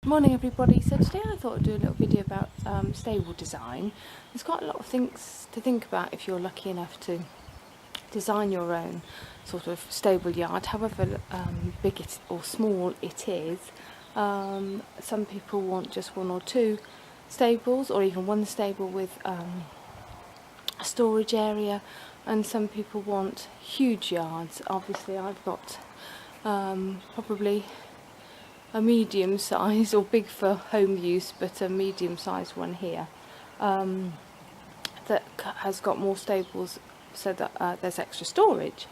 Morning everybody. So today I thought I'd do a little video about stable design. There's quite a lot of things to think about if you're lucky enough to design your own sort of stable yard, however big it or small it is. Some people want just one or two stables, or even one stable with a storage area, and some people want huge yards. Obviously I've got probably a medium size, or big for home use, but a medium sized one here that has got more stables so that there's extra storage.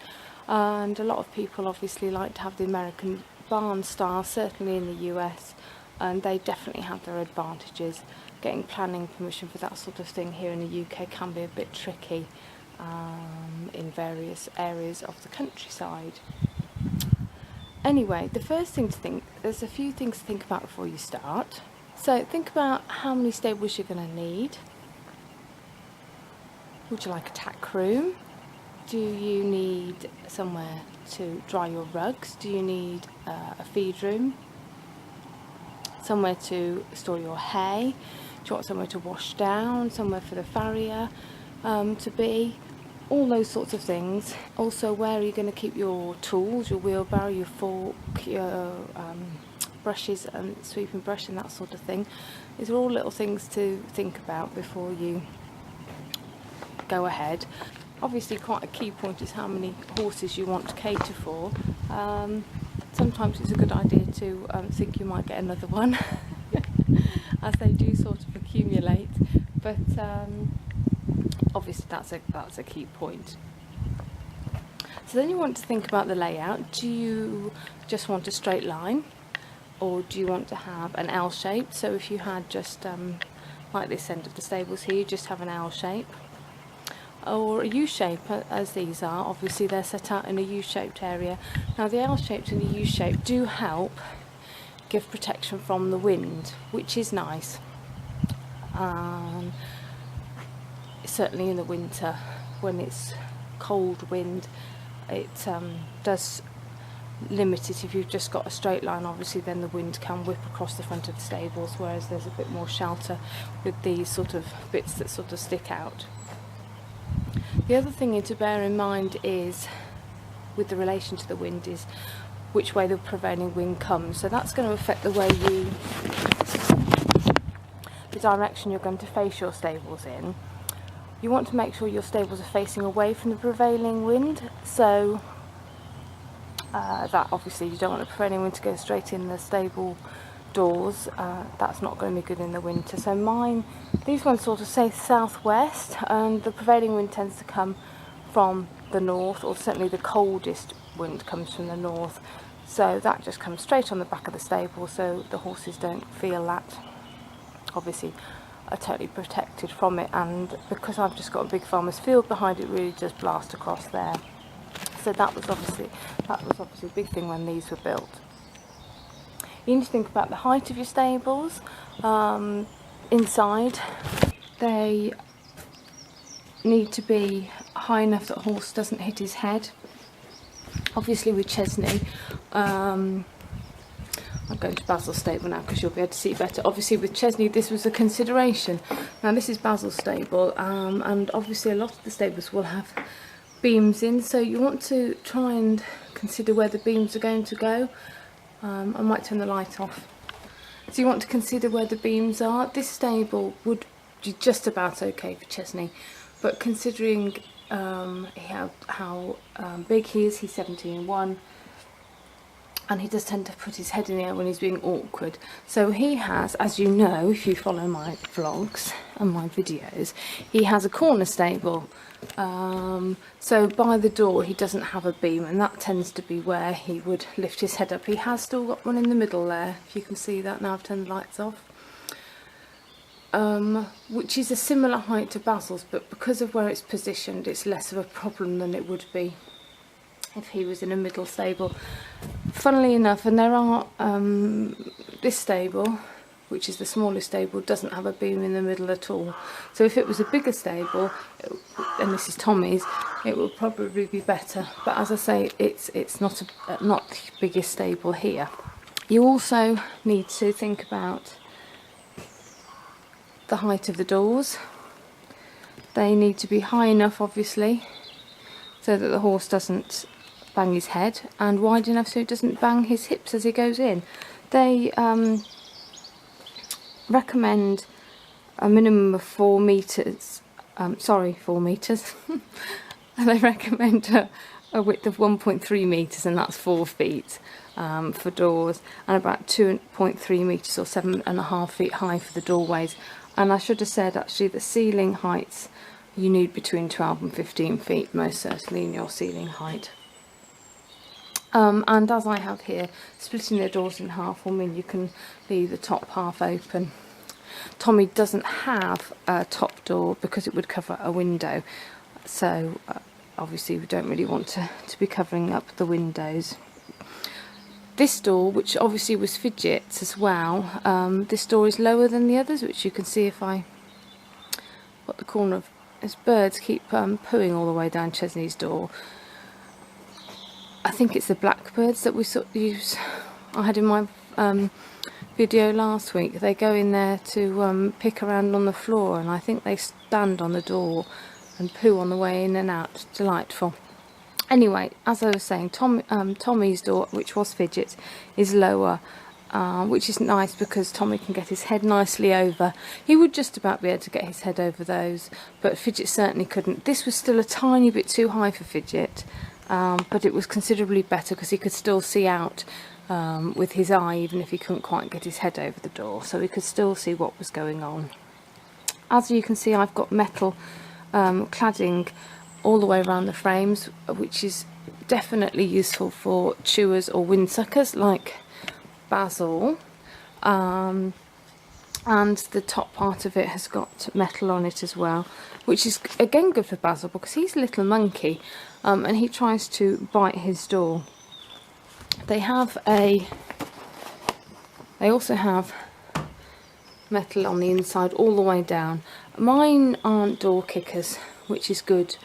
And a lot of people obviously like to have the American barn style, certainly in the US, and they definitely have their advantages. Getting planning permission for that sort of thing here in the UK can be a bit tricky in various areas of the countryside. Anyway, the first thing to think, there's a few things to think about before you start. So think about how many stables you're going to need. Would you like a tack room? Do you need somewhere to dry your rugs? Do you need a feed room? Somewhere to store your hay? Do you want somewhere to wash down? Somewhere for the farrier to be? All those sorts of things. Also, where are you going to keep your tools, your wheelbarrow, your fork, your brushes and sweeping brush and that sort of thing. These are all little things to think about before you go ahead. Obviously quite a key point is how many horses you want to cater for. Sometimes it's a good idea to think you might get another one as they do sort of accumulate, but obviously that's a key point. So then you want to think about the layout. Do you just want a straight line, or do you want to have an L shape? So if you had just like this end of the stables here, you just have an L shape, or a U shape as these are. Obviously they're set out in a U-shaped area. Now the L shaped and the U shape do help give protection from the wind, which is nice. Certainly in the winter when it's cold wind, it does limit it. If you've just got a straight line, obviously then the wind can whip across the front of the stables, whereas there's a bit more shelter with these sort of bits that sort of stick out. The other thing to bear in mind is, with the relation to the wind, is which way the prevailing wind comes. So that's going to affect the way the direction you're going to face your stables in. You want to make sure your stables are facing away from the prevailing wind, so that obviously you don't want the prevailing wind to go straight in the stable doors. That's not going to be good in the winter. So these ones sort of say southwest, and the prevailing wind tends to come from the north, or certainly the coldest wind comes from the north. So that just comes straight on the back of the stable, so the horses don't feel that. Obviously are totally protected from it, and because I've just got a big farmer's field behind it, really does blast across there. So that was obviously a big thing when these were built. You need to think about the height of your stables. Inside they need to be high enough that a horse doesn't hit his head. Obviously with Chesney, I'm going to Basil's stable now because you'll be able to see better. Obviously with Chesney this was a consideration. Now this is Basil's stable, and obviously a lot of the stables will have beams in, so you want to try and consider where the beams are going to go. I might turn the light off. So you want to consider where the beams are. This stable would be just about okay for Chesney, but considering how big he is, he's 17-1, and he does tend to put his head in the air when he's being awkward. So he has, as you know, if you follow my vlogs and my videos, he has a corner stable. So by the door he doesn't have a beam, and that tends to be where he would lift his head up. He has still got one in the middle there, if you can see that. Now I've turned the lights off. Which is a similar height to Basil's, but because of where it's positioned, it's less of a problem than it would be if he was in a middle stable. Funnily enough, and there are this stable, which is the smallest stable, doesn't have a beam in the middle at all. So if it was a bigger stable, and this is Tommy's, it will probably be better. But as I say, it's not the biggest stable here. You also need to think about the height of the doors. They need to be high enough, obviously, so that the horse doesn't bang his head, and wide enough so it doesn't bang his hips as he goes in. They recommend a minimum of 4 metres, 4 metres. They recommend a width of 1.3 metres, and that's 4 feet for doors, and about 2.3 metres or 7.5 feet high for the doorways. And I should have said actually the ceiling heights, you need between 12 and 15 feet most certainly in your ceiling height. And as I have here, splitting the doors in half will mean you can leave the top half open. Tommy doesn't have a top door because it would cover a window, so obviously we don't really want to be covering up the windows. This door, which obviously was fidgets as well, this door is lower than the others, which you can see if I put the corner of his birds keep pooing all the way down Chesney's door. I think it's the blackbirds that we sort of use. I had in my video last week. They go in there to pick around on the floor, and I think they stand on the door and poo on the way in and out. Delightful. Anyway, as I was saying, Tommy's door, which was fidgets, is lower, which is nice because Tommy can get his head nicely over. He would just about be able to get his head over those, but Fidget certainly couldn't. This was still a tiny bit too high for Fidget. But it was considerably better because he could still see out with his eye, even if he couldn't quite get his head over the door, so he could still see what was going on. As you can see, I've got metal cladding all the way around the frames, which is definitely useful for chewers or windsuckers like Basil, and the top part of it has got metal on it as well, which is again good for Basil because he's a little monkey, and he tries to bite his door. They also have metal on the inside all the way down. Mine aren't door kickers, which is good.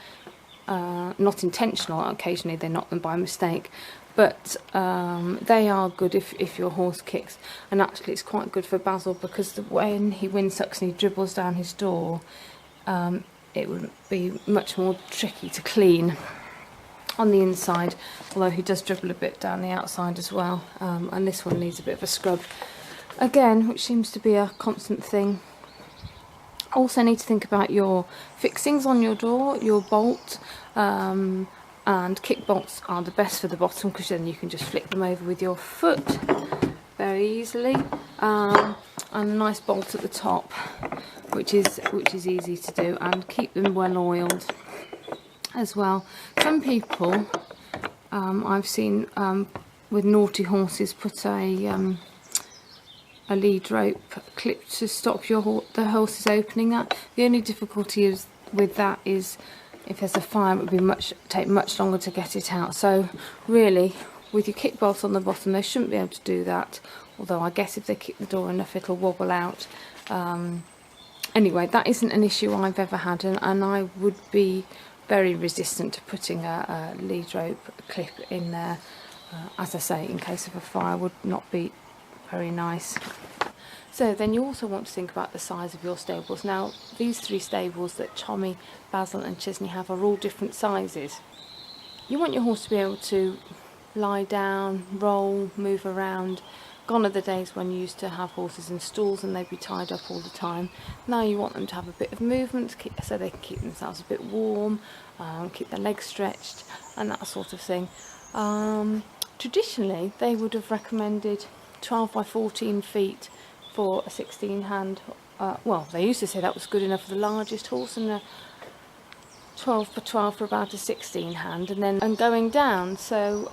Not intentional, occasionally they knock them by mistake, but they are good if your horse kicks. And actually it's quite good for Basil because when he windsucks and he dribbles down his door, it would be much more tricky to clean on the inside, although he does dribble a bit down the outside as well. And this one needs a bit of a scrub again, which seems to be a constant thing. Also need to think about your fixings on your door, your bolt, and kick bolts are the best for the bottom because then you can just flick them over with your foot very easily, and a nice bolt at the top, which is easy to do, and keep them well oiled as well. Some people I've seen with naughty horses put a lead rope clip to stop the horse's opening that. The only difficulty is with that is if there's a fire, it would take much longer to get it out. So really, with your kick bolt on the bottom, they shouldn't be able to do that, although I guess if they kick the door enough it'll wobble out. Anyway, that isn't an issue I've ever had, and I would be very resistant to putting a lead rope clip in there. As I say, in case of a fire, would not be very nice. So then you also want to think about the size of your stables. Now, these 3 stables that Tommy, Basil and Chesney have are all different sizes. You want your horse to be able to lie down, roll, move around. Gone are the days when you used to have horses in stalls and they'd be tied up all the time. Now you want them to have a bit of movement so they can keep themselves a bit warm, keep their legs stretched and that sort of thing. Traditionally, they would have recommended 12 by 14 feet for a 16 hand. Well, they used to say that was good enough for the largest horse, and a 12 by 12 for about a 16 hand, and going down, so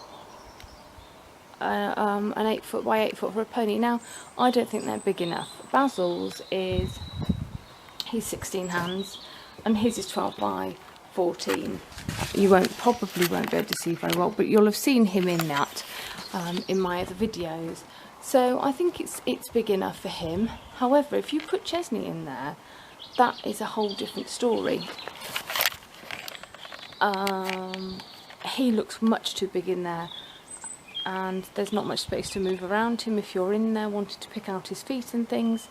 an 8 foot by 8 foot for a pony. Now, I don't think they're big enough. Basil's he's 16 hands, and his is 12 by 14. You probably won't be able to see very well, but you'll have seen him in that in my other videos. So I think it's big enough for him. However, if you put Chesney in there, that is a whole different story. He looks much too big in there. and there's not much space to move around him if you're in there wanting to pick out his feet and things,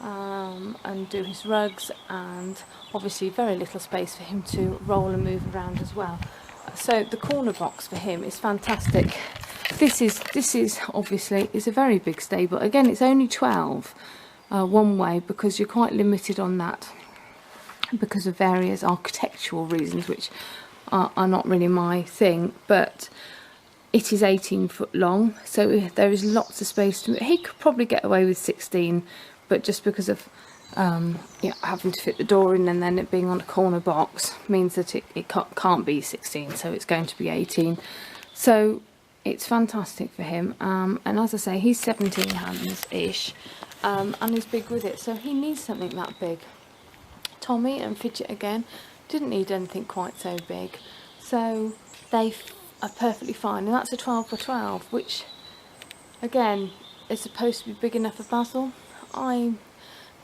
and do his rugs, and obviously very little space for him to roll and move around as well. So the corner box for him is fantastic. This is obviously is a very big stable. Again, it's only 12 one way, because you're quite limited on that because of various architectural reasons, which are not really my thing, but it is 18 foot long, so there is lots of space to. He could probably get away with 16, but just because of having to fit the door in and then it being on a corner box means that it can't be 16, so it's going to be 18. So it's fantastic for him, and as I say, he's 17 hands ish, and he's big with it, so he needs something that big. Tommy and Fidget again didn't need anything quite so big, so they are perfectly fine, and that's a 12 by 12, which again is supposed to be big enough for Basil. I'm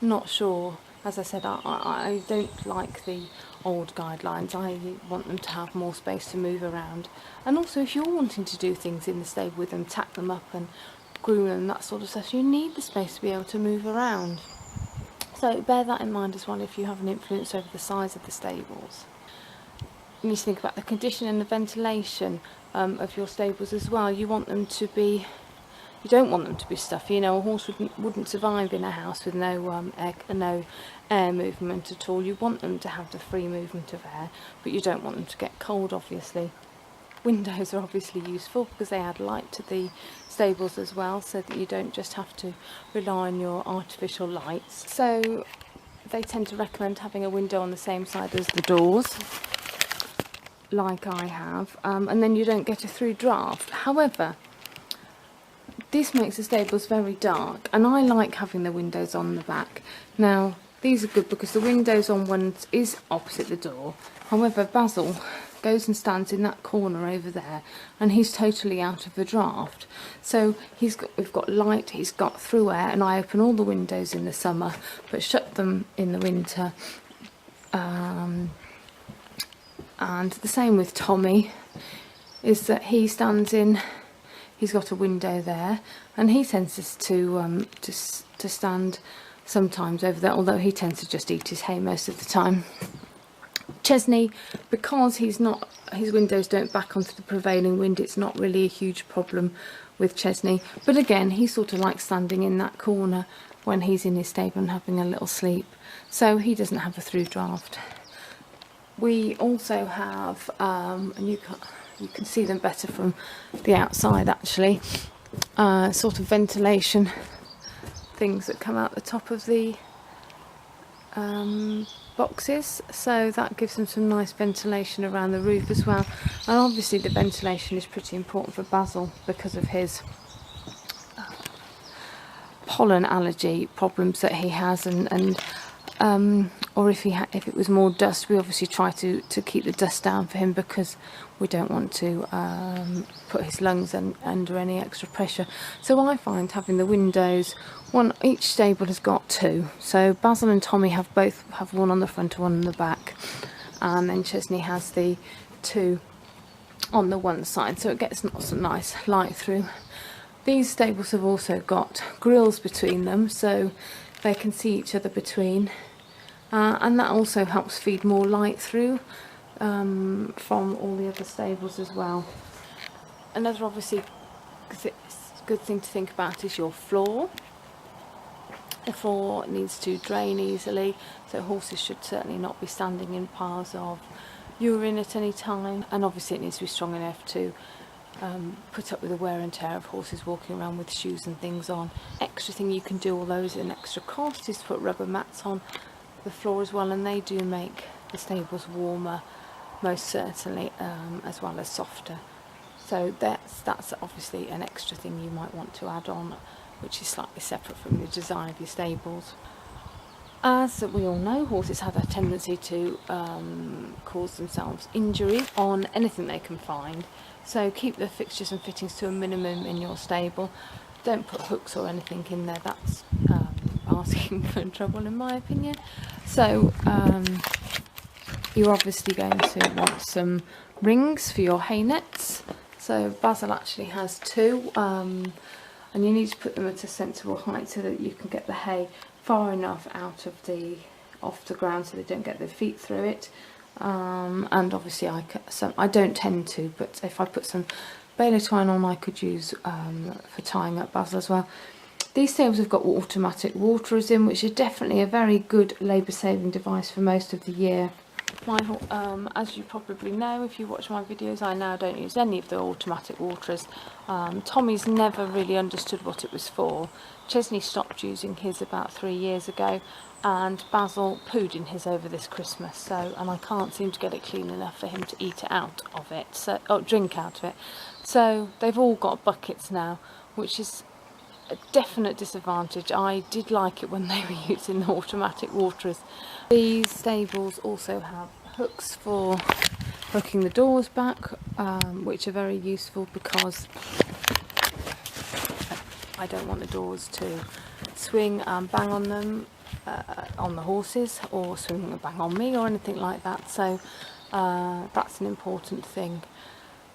not sure. As I said, I don't like the old guidelines. I want them to have more space to move around, and also if you're wanting to do things in the stable with them, tack them up and groom them, that sort of stuff, you need the space to be able to move around. So bear that in mind as well if you have an influence over the size of the stables. You need to think about the condition and the ventilation of your stables as well. You want them to be, you don't want them to be stuffy. You know, a horse wouldn't survive in a house with no air movement at all. You want them to have the free movement of air, but you don't want them to get cold, obviously. Windows are obviously useful because they add light to the stables as well, so that you don't just have to rely on your artificial lights. So they tend to recommend having a window on the same side as the doors, like I have, and then you don't get a through draft. However, this makes the stables very dark, and I like having the windows on the back. Now these are good because the windows on one is opposite the door. However, Basil goes and stands in that corner over there, and he's totally out of the draft. So we've got light, he's got through air, and I open all the windows in the summer but shut them in the winter. And the same with Tommy, is that he stands in, he's got a window there, and he tends to stand sometimes over there, although he tends to just eat his hay most of the time. Chesney, because his windows don't back onto the prevailing wind, it's not really a huge problem with Chesney, but again he sort of likes standing in that corner when he's in his stable and having a little sleep, so he doesn't have a through draft. We also have, and you can see them better from the outside actually, sort of ventilation things that come out the top of the boxes, so that gives them some nice ventilation around the roof as well. And obviously the ventilation is pretty important for Basil because of his pollen allergy problems that he has, or if it was more dust, we obviously try to keep the dust down for him, because we don't want to put his lungs under any extra pressure. So I find having the windows, each stable has got two, so Basil and Tommy both have one on the front and one on the back, and then Chesney has the two on the one side, so it gets some nice light through. These stables have also got grills between them, so they can see each other between, and that also helps feed more light through from all the other stables as well. Another obviously good thing to think about is your floor. The floor needs to drain easily, so horses should certainly not be standing in piles of urine at any time, and obviously it needs to be strong enough to put up with the wear and tear of horses walking around with shoes and things on. Extra thing you can do, although it's an extra cost, is to put rubber mats on the floor as well, and they do make the stables warmer, most certainly, as well as softer. So that's obviously an extra thing you might want to add on, which is slightly separate from the design of your stables. As we all know, horses have a tendency to cause themselves injury on anything they can find, so keep the fixtures and fittings to a minimum in your stable. Don't put hooks or anything in there, that's asking for trouble in my opinion. So you're obviously going to want some rings for your hay nets, So Basil actually has two, and you need to put them at a sensible height so that you can get the hay far enough off the ground so they don't get their feet through it. And obviously I don't tend to, but if I put some baler twine on, I could use for tying up basil as well. These stables have got automatic waterers in, which is definitely a very good labour saving device for most of the year. As you probably know if you watch my videos, I now don't use any of the automatic waterers. Tommy's never really understood what it was for. Chesney stopped using his about 3 years ago, and Basil pooed in his over this Christmas, and I can't seem to get it clean enough for him to eat out of it, drink out of it. So they've all got buckets now, which is a definite disadvantage. I did like it when they were using the automatic waterers. These stables also have hooks for hooking the doors back, which are very useful because I don't want the doors to swing and bang on them, on the horses, or swing and bang on me or anything like that. So that's an important thing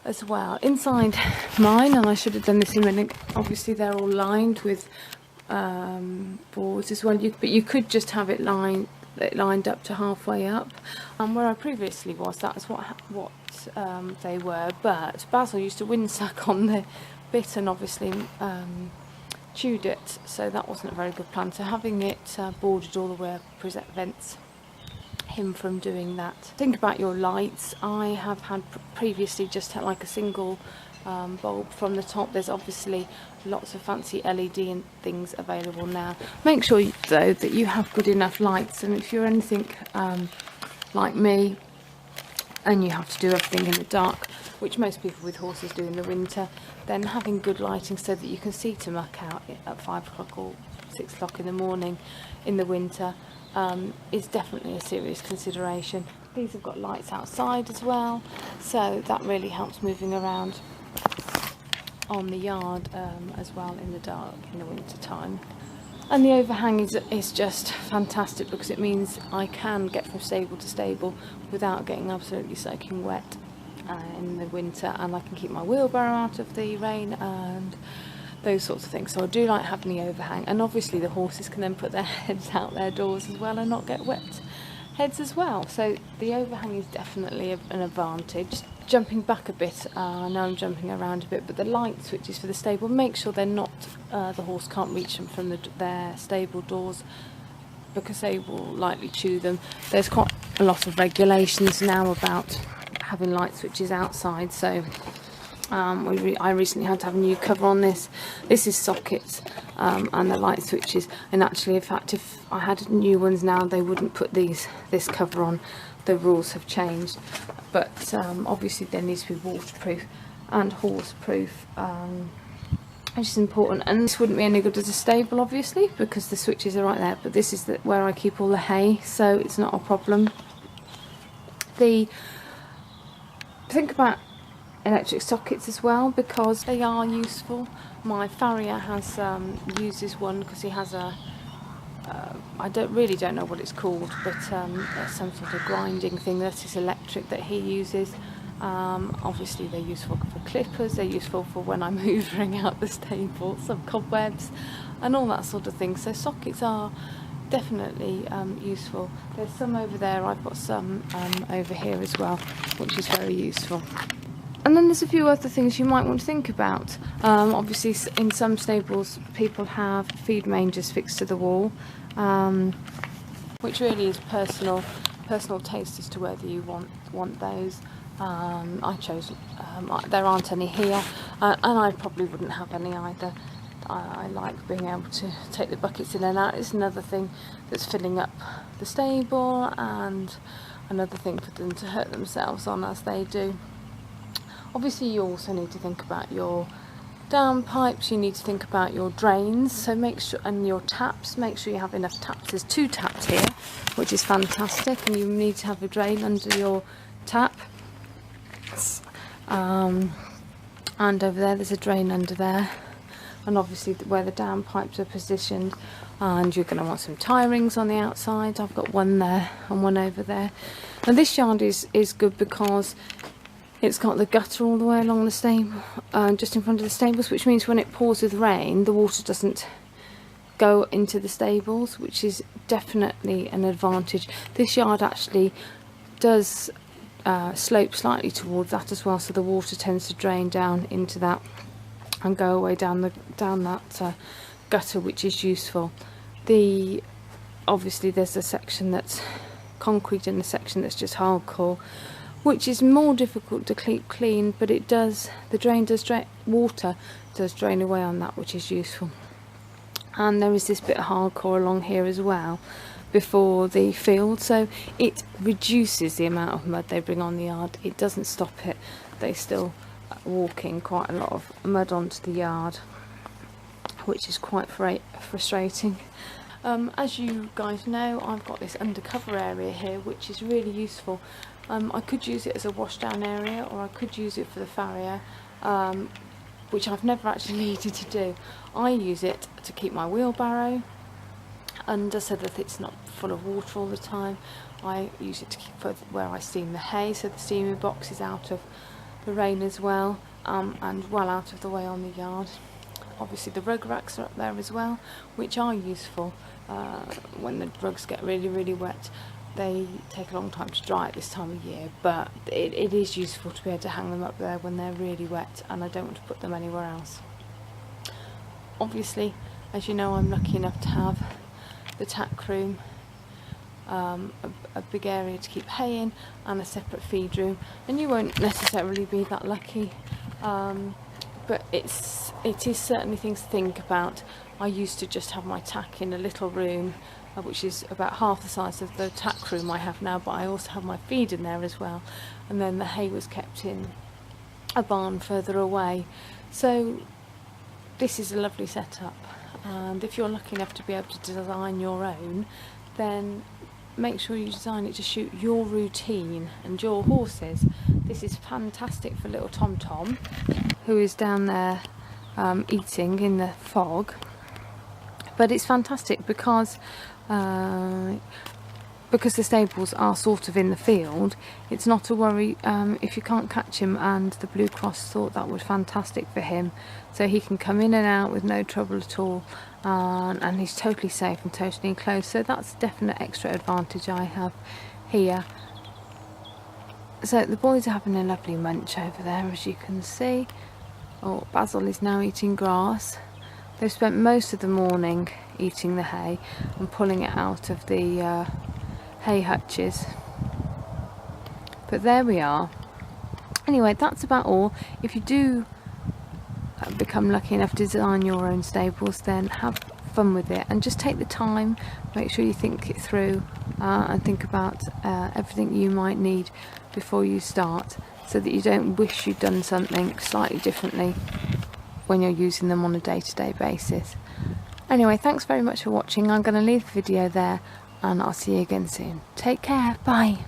as well. Inside mine, and I should have done this in a minute, obviously they're all lined with boards as well, but you could just have it lined up to halfway up. Where I previously was, that's what they were, but Basil used to windsuck on the bit and obviously chewed it, so that wasn't a very good plan. So having it boarded all the way up prevents him from doing that. Think about your lights. I have had previously just had like a single bulb from the top. There's obviously lots of fancy LED and things available now. Make sure though that you have good enough lights, and if you're anything like me and you have to do everything in the dark, which most people with horses do in the winter, then having good lighting so that you can see to muck out at 5 o'clock or 6 o'clock in the morning in the winter is definitely a serious consideration. These have got lights outside as well, so that really helps moving around on the yard as well in the dark in the winter time. And the overhang is just fantastic because it means I can get from stable to stable without getting absolutely soaking wet in the winter, and I can keep my wheelbarrow out of the rain and those sorts of things. So I do like having the overhang, and obviously the horses can then put their heads out their doors as well and not get wet heads as well. So the overhang is definitely an advantage. Jumping back a bit, I know I'm jumping around a bit, but the light switches for the stable, make sure they're not, the horse can't reach them from their stable doors because they will likely chew them. There's quite a lot of regulations now about having light switches outside, so I recently had to have a new cover on this. This is sockets and the light switches, and actually in fact if I had new ones now they wouldn't put this cover on. The rules have changed, but obviously there needs to be waterproof and horseproof, which is important. And this wouldn't be any good as a stable obviously because the switches are right there, but this is where I keep all the hay, so it's not a problem. Think about electric sockets as well because they are useful. My farrier has uses one because he has a I really don't know what it's called, but there's some sort of grinding thing that is electric that he uses. Obviously they're useful for clippers, they're useful for when I'm hoovering out the stable, some cobwebs and all that sort of thing. So sockets are definitely useful. There's some over there, I've got some over here as well, which is very useful. And then there's a few other things you might want to think about. Obviously in some stables people have feed mangers fixed to the wall, which really is personal taste as to whether you want those. I chose, there aren't any here, and I probably wouldn't have any either. I like being able to take the buckets in and out. It's another thing that's filling up the stable and another thing for them to hurt themselves on as they do. Obviously you also need to think about your downpipes, you need to think about your drains, so make sure, and your taps, make sure you have enough taps. There's 2 taps here, which is fantastic, and you need to have a drain under your tap. And over there's a drain under there, and obviously where the downpipes are positioned, and you're going to want some tie rings on the outside. I've got one there and one over there. And this yard is good because It's got the gutter all the way along the stable, just in front of the stables, which means when it pours with rain, the water doesn't go into the stables, which is definitely an advantage. This yard actually does slope slightly towards that as well, so the water tends to drain down into that and go away down that gutter, which is useful. Obviously there's a section that's concrete and a section that's just hardcore, which is more difficult to keep clean, but water does drain away on that, which is useful. And there is this bit of hardcore along here as well before the field, so it reduces the amount of mud they bring on the yard. It doesn't stop it. They still walk in quite a lot of mud onto the yard, which is quite frustrating. As you guys know, I've got this undercover area here, which is really useful. I could use it as a washdown area, or I could use it for the farrier, which I've never actually needed to do. I use it to keep my wheelbarrow under so that it's not full of water all the time. I use it to keep where I steam the hay, so the steaming box is out of the rain as well, and well out of the way on the yard. Obviously the rug racks are up there as well, which are useful when the rugs get really wet. They take a long time to dry at this time of year, but it is useful to be able to hang them up there when they're really wet, and I don't want to put them anywhere else. Obviously, as you know, I'm lucky enough to have the tack room, a big area to keep hay in, and a separate feed room, and you won't necessarily be that lucky, but it is certainly things to think about. I used to just have my tack in a little room, which is about half the size of the tack room I have now, but I also have my feed in there as well, and then the hay was kept in a barn further away. So this is a lovely setup, and if you're lucky enough to be able to design your own, then make sure you design it to suit your routine and your horses. This is fantastic for little Tom Tom, who is down there eating in the fog, but it's fantastic because the stables are sort of in the field. It's not a worry if you can't catch him, and the Blue Cross thought that was fantastic for him, so he can come in and out with no trouble at all, and he's totally safe and totally enclosed. So that's a definite extra advantage I have here. So the boys are having a lovely munch over there, as you can see. Oh, Basil is now eating grass. They've spent most of the morning eating the hay and pulling it out of the hay hutches. But there we are. Anyway, that's about all. If you do become lucky enough to design your own stables, then have fun with it and just take the time. Make sure you think it through and think about everything you might need before you start, so that you don't wish you'd done something slightly differently when you're using them on a day-to-day basis. Anyway, thanks very much for watching. I'm going to leave the video there, and I'll see you again soon. Take care. Bye.